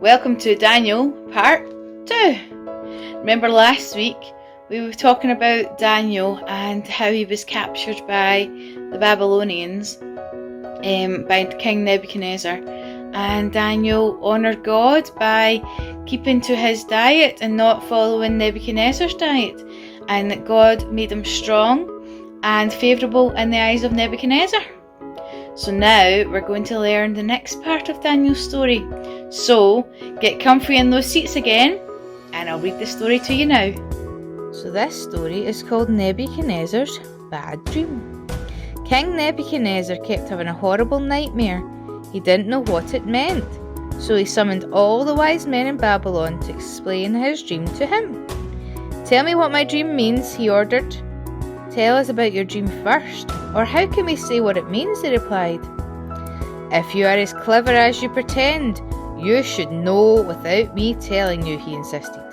Welcome to Daniel Part 2. Remember last week we were talking about Daniel and how he was captured by the Babylonians, by King Nebuchadnezzar, and Daniel honoured God by keeping to his diet and not following Nebuchadnezzar's diet, and that God made him strong and favourable in the eyes of Nebuchadnezzar. So now we're going to learn the next part of Daniel's story. So get comfy in those seats again and I'll read the story to you now. So this story is called Nebuchadnezzar's Bad Dream. King Nebuchadnezzar kept having a horrible nightmare. He didn't know what it meant, so he summoned all the wise men in Babylon to explain his dream to him. "Tell me what my dream means," he ordered. "Tell us about your dream first, or how can we say what it means?" they replied. "If you are as clever as you pretend, you should know without me telling you," he insisted.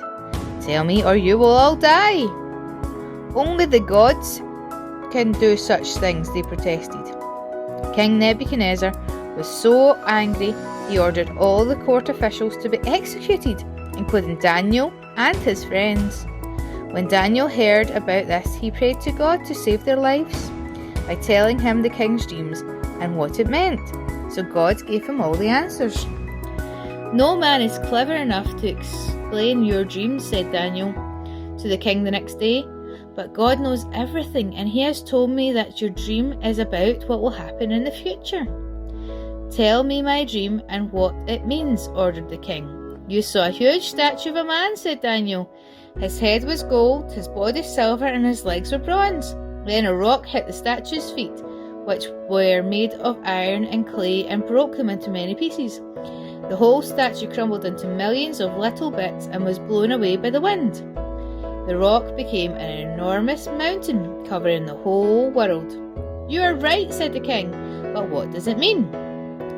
"Tell me or you will all die." "Only the gods can do such things," they protested. King Nebuchadnezzar was so angry he ordered all the court officials to be executed, including Daniel and his friends. When Daniel heard about this, he prayed to God to save their lives by telling him the king's dreams and what it meant, so God gave him all the answers. "No man is clever enough to explain your dreams," said Daniel to the king the next day, "but God knows everything, and he has told me that your dream is about what will happen in the future." "Tell me my dream and what it means," ordered the king. "You saw a huge statue of a man," said Daniel. "His head was gold, his body silver, and his legs were bronze. Then a rock hit the statue's feet, which were made of iron and clay, and broke them into many pieces. The whole statue crumbled into millions of little bits and was blown away by the wind. The rock became an enormous mountain, covering the whole world." "You are right," said the king, "but what does it mean?"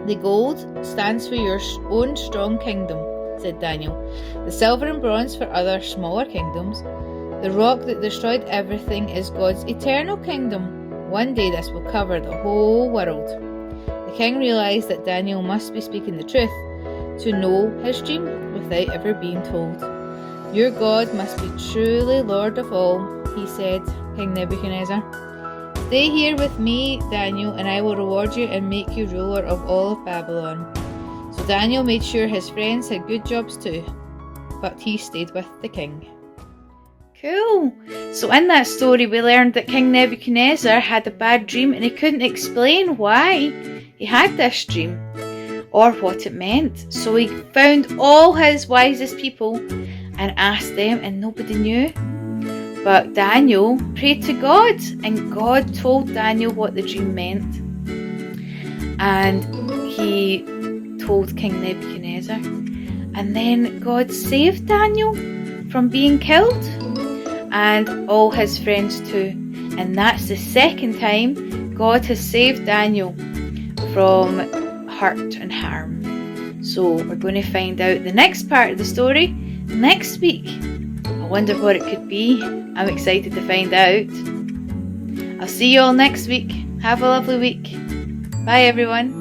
"The gold stands for your own strong kingdom," said Daniel. "The silver and bronze for other smaller kingdoms. The rock that destroyed everything is God's eternal kingdom. One day this will cover the whole world." The king realized that Daniel must be speaking the truth to know his dream without ever being told. "Your God must be truly Lord of all," he said, King Nebuchadnezzar. "Stay here with me, Daniel, and I will reward you and make you ruler of all of Babylon." So Daniel made sure his friends had good jobs too, but he stayed with the king. Cool. So in that story we learned that King Nebuchadnezzar had a bad dream and he couldn't explain why he had this dream or what it meant. So he found all his wisest people and asked them, and nobody knew. But Daniel prayed to God, and God told Daniel what the dream meant. And he told King Nebuchadnezzar. And then God saved Daniel from being killed, and all his friends too. And that's the second time God has saved Daniel from hurt and harm. So we're going to find out the next part of the story next week. I wonder what it could be. I'm excited to find out. I'll see you all next week. Have a lovely week. Bye everyone.